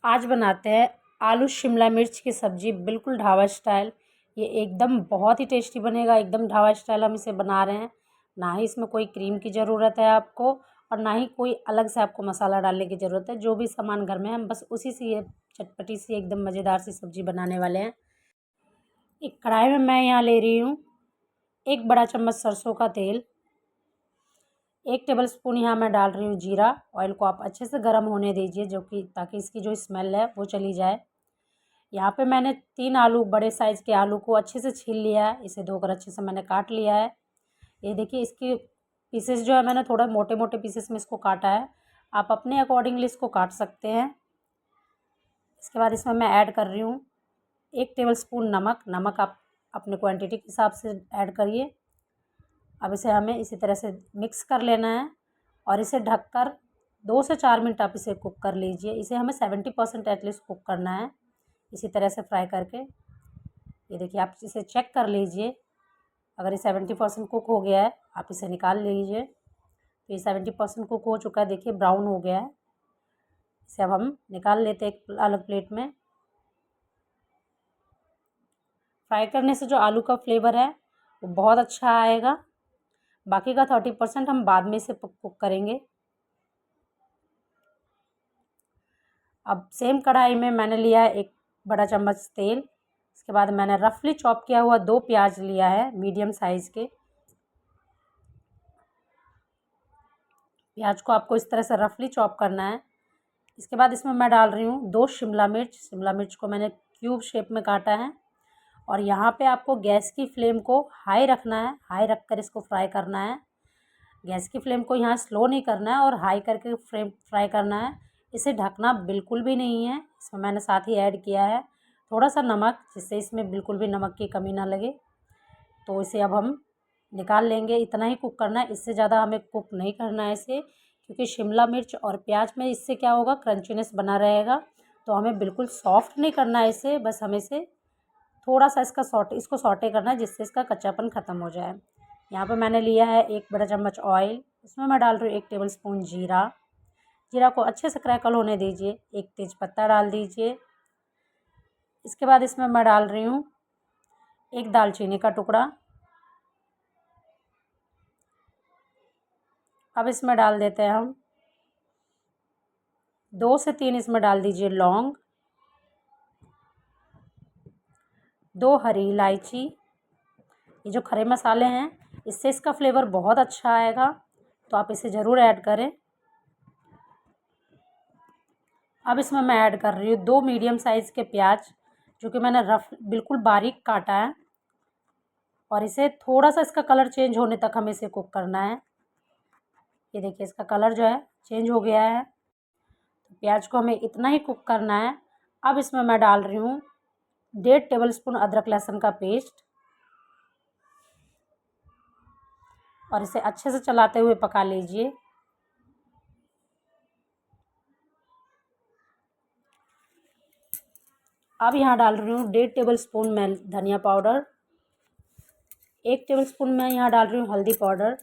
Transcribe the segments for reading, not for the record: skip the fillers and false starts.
आज बनाते हैं आलू शिमला मिर्च की सब्ज़ी, बिल्कुल ढाबा स्टाइल। ये एकदम बहुत ही टेस्टी बनेगा, एकदम ढाबा स्टाइल हम इसे बना रहे हैं। ना ही इसमें कोई क्रीम की ज़रूरत है आपको, और ना ही कोई अलग से आपको मसाला डालने की ज़रूरत है। जो भी सामान घर में है हम बस उसी से ये चटपटी सी एकदम मज़ेदार सी सब्ज़ी बनाने वाले हैं। एक कढ़ाई में मैं यहाँ ले रही हूँ 1 बड़ा चम्मच सरसों का तेल। 1 टेबलस्पून यहाँ मैं डाल रही हूँ जीरा। ऑयल को आप अच्छे से गर्म होने दीजिए, जो कि ताकि इसकी जो स्मेल है वो चली जाए। यहाँ पे मैंने 3 आलू, बड़े साइज़ के आलू को अच्छे से छील लिया है। इसे धोकर अच्छे से मैंने काट लिया है। ये देखिए, इसकी पीसेस जो है मैंने थोड़ा मोटे मोटे पीसेस में इसको काटा है। आप अपने अकॉर्डिंगली इसको काट सकते हैं। इसके बाद इसमें मैं ऐड कर रही हूँ 1 टेबलस्पून नमक। नमक आप अपने क्वांटिटी के हिसाब से ऐड करिए। अब इसे हमें इसी तरह से मिक्स कर लेना है और इसे ढककर 2 से 4 मिनट आप इसे कुक कर लीजिए। इसे हमें 70% एटलीस्ट कुक करना है, इसी तरह से फ्राई करके। ये देखिए, आप इसे चेक कर लीजिए। अगर ये 70% कुक हो गया है, आप इसे निकाल लीजिए। तो ये 70% कुक हो चुका है, देखिए ब्राउन हो गया है। इसे अब हम निकाल लेते हैं एक अलग प्लेट में। फ्राई करने से जो आलू का फ्लेवर है वो बहुत अच्छा आएगा। बाकी का 30% हम बाद में इसे कुक करेंगे। अब सेम कढ़ाई में मैंने लिया है 1 बड़ा चम्मच तेल। इसके बाद मैंने रफली चॉप किया हुआ 2 प्याज लिया है, मीडियम साइज़ के। प्याज को आपको इस तरह से रफली चॉप करना है। इसके बाद इसमें मैं डाल रही हूँ 2 शिमला मिर्च। शिमला मिर्च को मैंने क्यूब शेप में काटा है। और यहाँ पे आपको गैस की फ्लेम को हाई रखना है। हाई रख कर इसको फ्राई करना है। गैस की फ्लेम को यहाँ स्लो नहीं करना है और हाई करके फ्लेम फ्राई करना है। इसे ढकना बिल्कुल भी नहीं है। इसमें मैंने साथ ही ऐड किया है थोड़ा सा नमक, जिससे इसमें बिल्कुल भी नमक की कमी ना लगे। तो इसे अब हम निकाल लेंगे। इतना ही कुक करना है, इससे ज़्यादा हमें कुक नहीं करना है इसे, क्योंकि शिमला मिर्च और प्याज में इससे क्या होगा, क्रंचीनेस बना रहेगा। तो हमें बिल्कुल सॉफ्ट नहीं करना है इसे, बस हमें इसे थोड़ा सा इसको सॉटे करना है, जिससे इसका कच्चापन ख़त्म हो जाए। यहाँ पे मैंने लिया है 1 बड़ा चम्मच ऑयल। इसमें मैं डाल रही हूँ 1 टेबलस्पून जीरा। जीरा को अच्छे से क्रैकल होने दीजिए। 1 तेज़पत्ता डाल दीजिए। इसके बाद इसमें मैं डाल रही हूँ 1 दालचीनी का टुकड़ा। अब इसमें डाल देते हैं हम 2 से 3 इसमें डाल दीजिए लौंग, 2 हरी इलायची। ये जो खड़े मसाले हैं, इससे इसका फ्लेवर बहुत अच्छा आएगा, तो आप इसे ज़रूर ऐड करें। अब इसमें मैं ऐड कर रही हूँ 2 मीडियम साइज़ के प्याज, जो कि मैंने बिल्कुल बारीक काटा है। और इसे थोड़ा सा इसका कलर चेंज होने तक हमें इसे कुक करना है। ये देखिए, इसका कलर जो है चेंज हो गया है। तो प्याज को हमें इतना ही कुक करना है। अब इसमें मैं डाल रही हूँ 1.5 टेबलस्पून अदरक लहसुन का पेस्ट, और इसे अच्छे से चलाते हुए पका लीजिए। अब यहाँ डाल रही हूँ 1.5 टेबलस्पून मैं धनिया पाउडर, 1 टेबलस्पून मैं यहाँ डाल रही हूँ हल्दी पाउडर,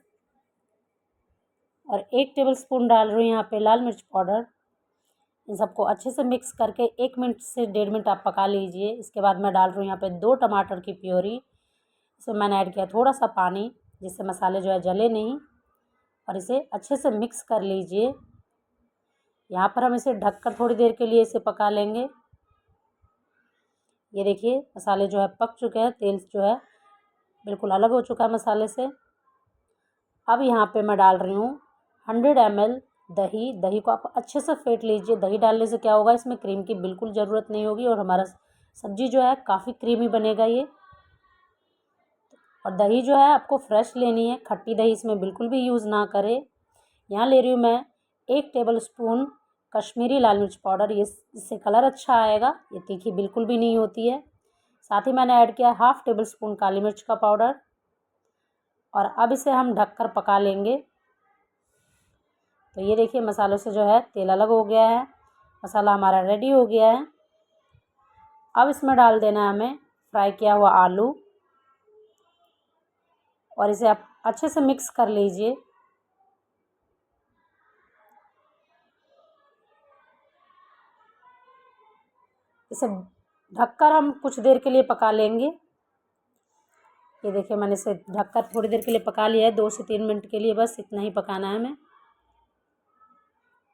और 1 टेबलस्पून डाल रही हूँ यहाँ पे लाल मिर्च पाउडर। इन सबको अच्छे से मिक्स करके 1 मिनट से 1.5 मिनट आप पका लीजिए। इसके बाद मैं डाल रही हूँ यहाँ पे 2 टमाटर की प्योरी। इसमें मैंने ऐड किया थोड़ा सा पानी, जिससे मसाले जो है जले नहीं, और इसे अच्छे से मिक्स कर लीजिए। यहाँ पर हम इसे ढककर थोड़ी देर के लिए इसे पका लेंगे। ये देखिए, मसाले जो है पक चुके हैं, तेल जो है बिल्कुल अलग हो चुका है मसाले से। अब यहाँ पे मैं डाल रही हूँ 100 ml दही। दही को आप अच्छे से फेंट लीजिए। दही डालने से क्या होगा, इसमें क्रीम की बिल्कुल ज़रूरत नहीं होगी और हमारा सब्ज़ी जो है काफ़ी क्रीमी बनेगा ये। और दही जो है आपको फ्रेश लेनी है, खट्टी दही इसमें बिल्कुल भी यूज़ ना करें। यहाँ ले रही हूँ मैं 1 टेबलस्पून कश्मीरी लाल मिर्च पाउडर। ये इससे कलर अच्छा आएगा, ये तीखी बिल्कुल भी नहीं होती है। साथ ही मैंने ऐड किया 1/2 टेबलस्पून काली मिर्च का पाउडर, और अब इसे हम ढककर पका लेंगे। तो ये देखिए, मसालों से जो है तेल अलग हो गया है, मसाला हमारा रेडी हो गया है। अब इसमें डाल देना है हमें फ्राई किया हुआ आलू, और इसे आप अच्छे से मिक्स कर लीजिए। इसे ढककर हम कुछ देर के लिए पका लेंगे। ये देखिए मैंने इसे ढककर थोड़ी देर के लिए पका लिया है, 2 से 3 मिनट के लिए, बस इतना ही पकाना है हमें।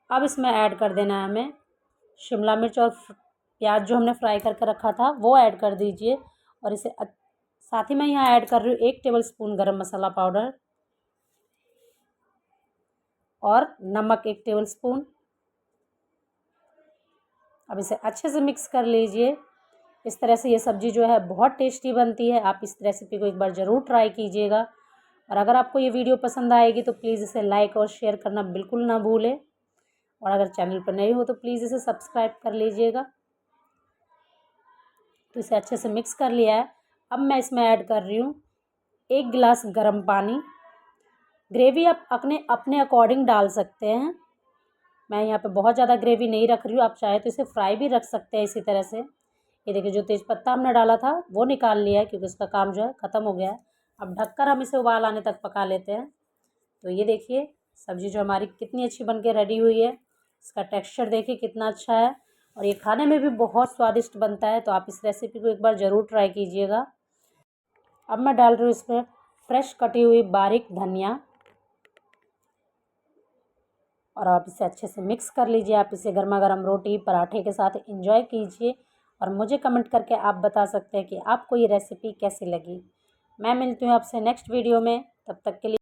अब इसमें ऐड कर देना है हमें शिमला मिर्च और प्याज जो हमने फ्राई करके रखा था वो ऐड कर दीजिए। और इसे साथ ही मैं यहाँ ऐड कर रही हूँ 1 टेबलस्पून गरम मसाला पाउडर और नमक 1 टेबलस्पून। अब इसे अच्छे से मिक्स कर लीजिए। इस तरह से ये सब्ज़ी जो है बहुत टेस्टी बनती है। आप इस रेसिपी को एक बार ज़रूर ट्राई कीजिएगा। और अगर आपको ये वीडियो पसंद आएगी तो प्लीज़ इसे लाइक और शेयर करना बिल्कुल ना भूलें। और अगर चैनल पर नए हो तो प्लीज़ इसे सब्सक्राइब कर लीजिएगा। तो इसे अच्छे से मिक्स कर लिया है। अब मैं इसमें ऐड कर रही हूँ 1 गिलास गर्म पानी। ग्रेवी आप अपने अकॉर्डिंग डाल सकते हैं। मैं यहाँ पे बहुत ज़्यादा ग्रेवी नहीं रख रही हूँ। आप चाहे तो इसे फ्राई भी रख सकते हैं इसी तरह से। ये देखिए जो तेज़पत्ता हमने डाला था वो निकाल लिया है क्योंकि उसका काम जो है ख़त्म हो गया है। अब ढककर हम इसे उबाल आने तक पका लेते हैं। तो ये देखिए सब्ज़ी जो हमारी कितनी अच्छी बन के रेडी हुई है। इसका टेक्स्चर देखिए कितना अच्छा है और ये खाने में भी बहुत स्वादिष्ट बनता है। तो आप इस रेसिपी को एक बार ज़रूर ट्राई कीजिएगा। अब मैं डाल रही हूँ इसमें फ्रेश कटी हुई बारीक धनिया और आप इसे अच्छे से मिक्स कर लीजिए। आप इसे गर्मा गर्म रोटी पराठे के साथ एंजॉय कीजिए और मुझे कमेंट करके आप बता सकते हैं कि आपको ये रेसिपी कैसी लगी। मैं मिलती हूँ आपसे नेक्स्ट वीडियो में, तब तक के लिए